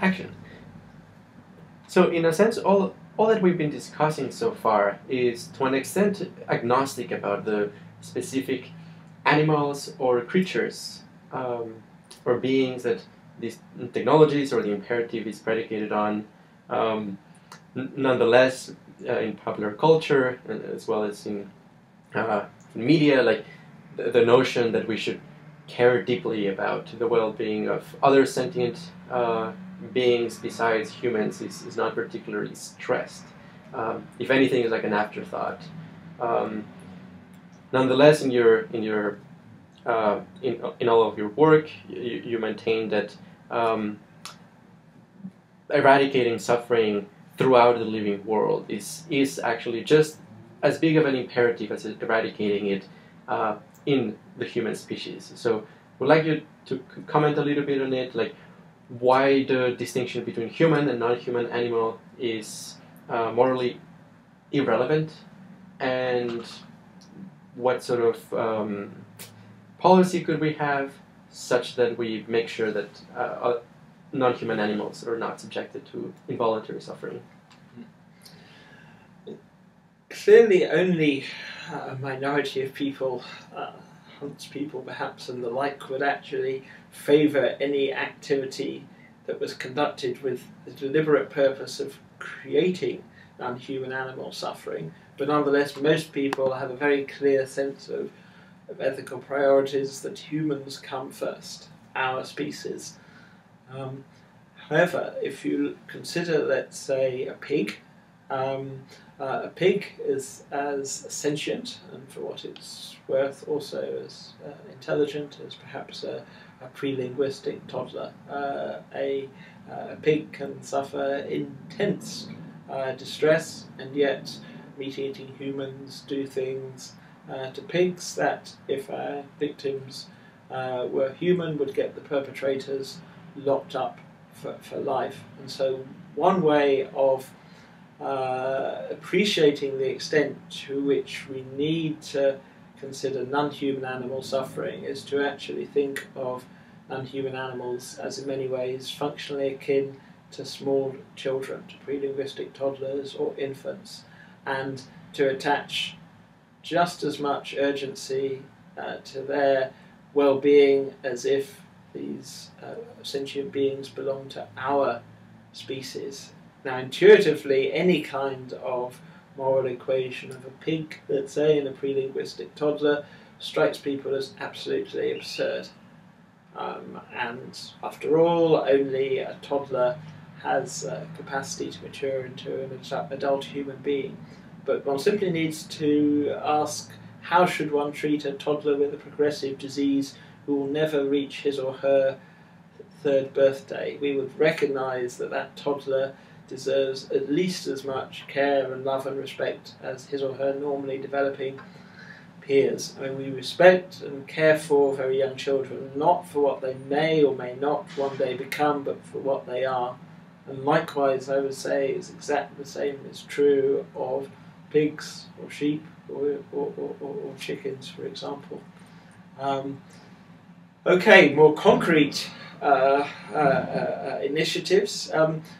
action. So in a sense, all that we've been discussing so far is to an extent agnostic about the specific animals or creatures or beings that these technologies or the imperative is predicated on. Nonetheless, in popular culture, as well as in media, like the notion that we should care deeply about the well-being of other sentient beings besides humans is not particularly stressed. If anything, it's like an afterthought. Nonetheless, in all of your work, you maintain that eradicating suffering throughout the living world is actually just as big of an imperative as eradicating it in the human species. So would like you to comment a little bit on it, like why the distinction between human and non-human animal is morally irrelevant, and what sort of policy could we have such that we make sure that non-human animals are not subjected to involuntary suffering? Clearly only a minority of people, huntspeople perhaps and the like, would actually favour any activity that was conducted with the deliberate purpose of creating non-human animal suffering. But nonetheless, most people have a very clear sense of ethical priorities, that humans come first, our species. However, if you consider, let's say, a pig is as sentient, and for what it's worth also as intelligent as perhaps a pre-linguistic toddler. A pig can suffer intense distress, and yet meat-eating humans do things to pigs that, if our victims were human, would get the perpetrators locked up for life. And so one way of appreciating the extent to which we need to consider non-human animal suffering is to actually think of non-human animals as in many ways functionally akin to small children, to pre-linguistic toddlers or infants, and to attach just as much urgency to their well-being as if these sentient beings belong to our species. Now, intuitively, any kind of moral equation of a pig, let's say, and a pre-linguistic toddler strikes people as absolutely absurd. And after all, only a toddler has capacity to mature into an adult human being. But one simply needs to ask, how should one treat a toddler with a progressive disease who will never reach his or her third birthday? We would recognise that that toddler deserves at least as much care and love and respect as his or her normally developing peers. I mean, we respect and care for very young children, not for what they may or may not one day become, but for what they are. And likewise, I would say, is exactly the same is true of pigs or sheep or chickens, for example. Okay, more concrete initiatives.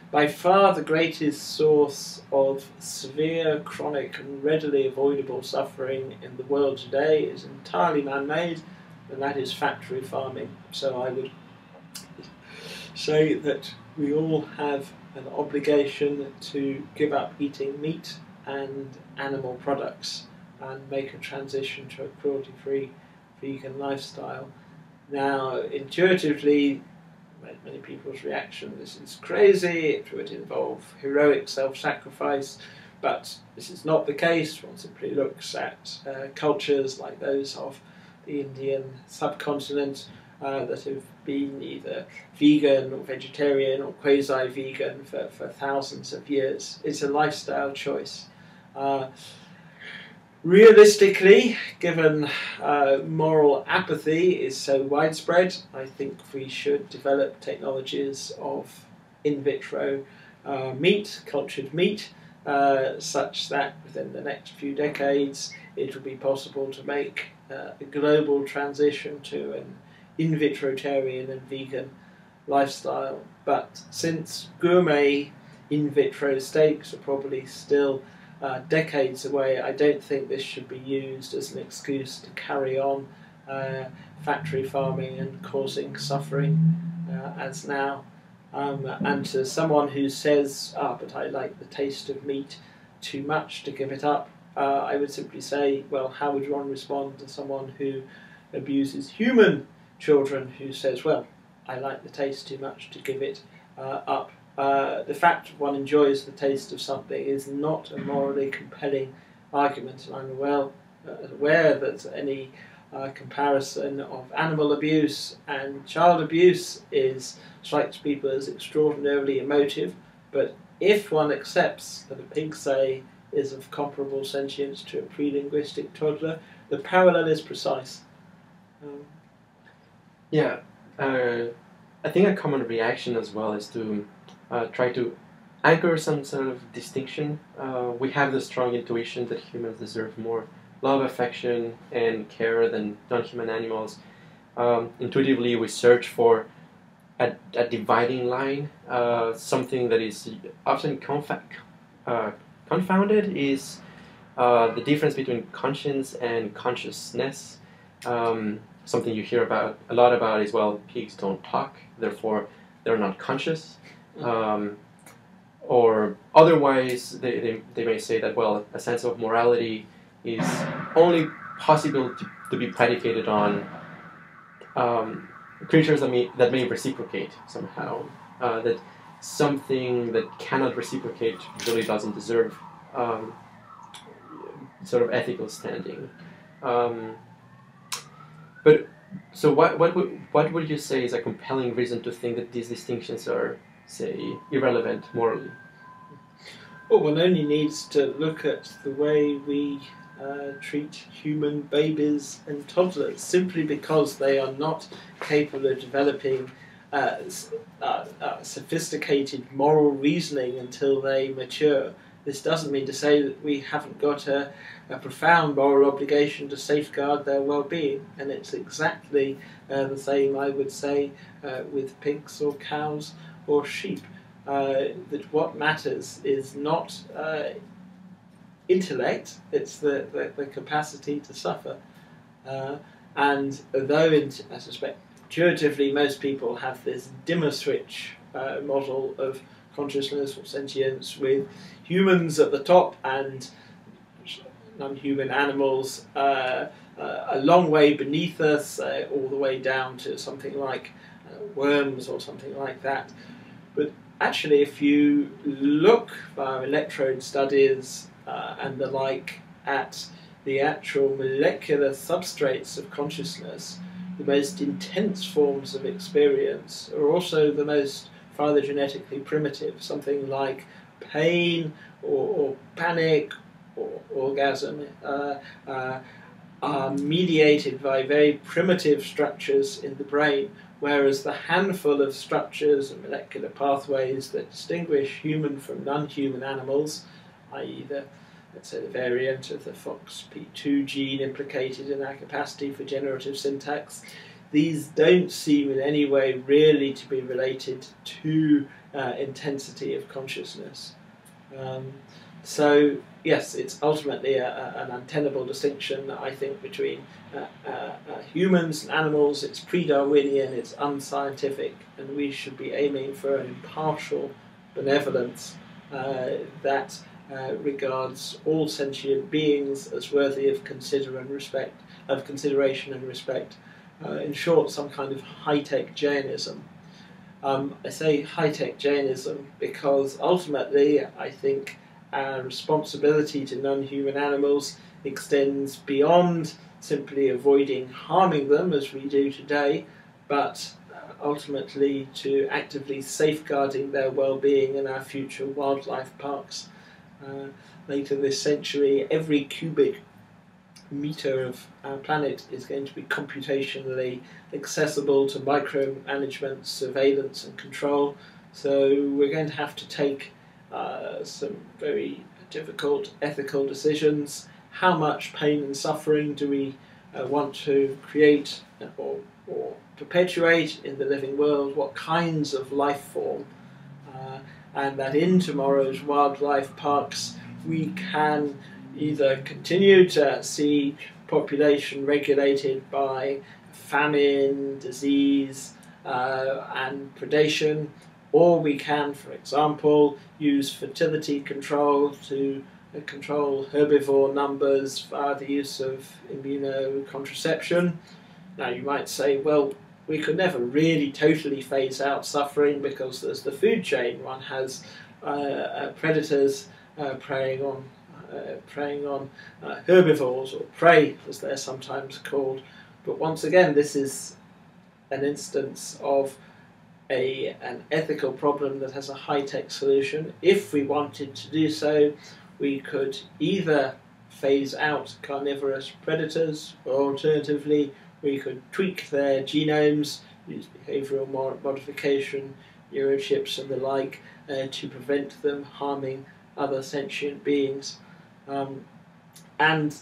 By far the greatest source of severe, chronic and readily avoidable suffering in the world today is entirely man-made, and that is factory farming. So I would say that we all have an obligation to give up eating meat and animal products and make a transition to a cruelty-free vegan lifestyle. Now, intuitively, many people's reaction, this is crazy, it would involve heroic self-sacrifice, but this is not the case. One simply looks at cultures like those of the Indian subcontinent that have been either vegan or vegetarian or quasi-vegan for thousands of years. It's a lifestyle choice. Realistically, given moral apathy is so widespread, I think we should develop technologies of in vitro meat, cultured meat, such that within the next few decades it will be possible to make a global transition to an in vitrotarian and vegan lifestyle. But since gourmet in vitro steaks are probably still decades away, I don't think this should be used as an excuse to carry on factory farming and causing suffering as now. And to someone who says, but I like the taste of meat too much to give it up, I would simply say, well, how would one respond to someone who abuses human children who says, well, I like the taste too much to give it up? The fact one enjoys the taste of something is not a morally compelling argument, and I'm aware that any comparison of animal abuse and child abuse strikes people as extraordinarily emotive, but if one accepts that a pig, say, is of comparable sentience to a pre-linguistic toddler, the parallel is precise. I think a common reaction as well is to try to anchor some sort of distinction. We have the strong intuition that humans deserve more love, affection, and care than non-human animals. Intuitively, we search for a dividing line. Something that is often confounded is the difference between conscience and consciousness. Something you hear about a lot about is, well, pigs don't talk, therefore they're not conscious. Or otherwise, they may say that, well, a sense of morality is only possible to be predicated on creatures that may reciprocate somehow. That something that cannot reciprocate really doesn't deserve sort of ethical standing. But so what would you say is a compelling reason to think that these distinctions are, say, irrelevant morally? Well, one only needs to look at the way we treat human babies and toddlers, simply because they are not capable of developing sophisticated moral reasoning until they mature. This doesn't mean to say that we haven't got a profound moral obligation to safeguard their well-being, and it's exactly the same, I would say, with pigs or cows or sheep. That what matters is not intellect, it's the capacity to suffer. And though I suspect intuitively most people have this dimmer switch model of consciousness or sentience, with humans at the top and non-human animals a long way beneath us, all the way down to something like worms or something like that. But actually, if you look via electrode studies and the like at the actual molecular substrates of consciousness, the most intense forms of experience are also the most phylogenetically primitive. Something like pain or panic or orgasm are mediated by very primitive structures in the brain, whereas the handful of structures and molecular pathways that distinguish human from non-human animals, i.e. let's say the variant of the FOXP2 gene implicated in our capacity for generative syntax, these don't seem in any way really to be related to intensity of consciousness. So yes, it's ultimately an untenable distinction, I think, between humans and animals. It's pre-Darwinian, it's unscientific, and we should be aiming for an impartial benevolence that regards all sentient beings as worthy of consideration and respect. In short, some kind of high-tech Jainism. I say high-tech Jainism because ultimately I think our responsibility to non-human animals extends beyond simply avoiding harming them as we do today, but ultimately to actively safeguarding their well-being in our future wildlife parks. Later this century, every cubic meter of our planet is going to be computationally accessible to micromanagement, surveillance and control, so we're going to have to take some very difficult ethical decisions. How much pain and suffering do we want to create or or perpetuate in the living world, what kinds of life form, and that in tomorrow's wildlife parks we can either continue to see population regulated by famine, disease, and predation, or we can, for example, use fertility control to control herbivore numbers via the use of immunocontraception. Now you might say, well, we could never really totally phase out suffering because there's the food chain. One has predators preying on herbivores, or prey as they're sometimes called. But once again, this is an instance of an ethical problem that has a high-tech solution. If we wanted to do so, we could either phase out carnivorous predators, or alternatively we could tweak their genomes, use behavioural modification, neurochips and the like, to prevent them harming other sentient beings. And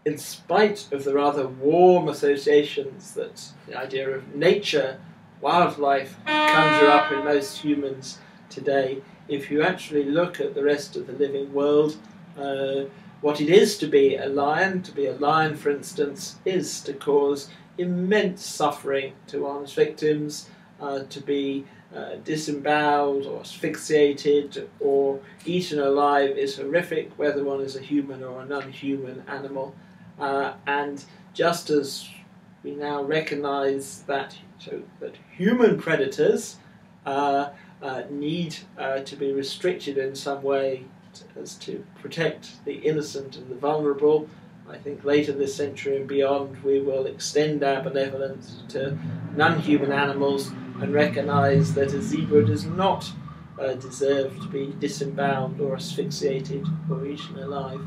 in spite of the rather warm associations that the idea of nature, wildlife conjure up in most humans today, if you actually look at the rest of the living world, what it is to be a lion, for instance, is to cause immense suffering to one's victims, to be disemboweled or asphyxiated or eaten alive is horrific, whether one is a human or a non-human animal. And just as we now recognise that human predators need to be restricted in some way as to protect the innocent and the vulnerable, I think later this century and beyond we will extend our benevolence to non-human animals and recognise that a zebra does not deserve to be disemboweled or asphyxiated or eaten alive.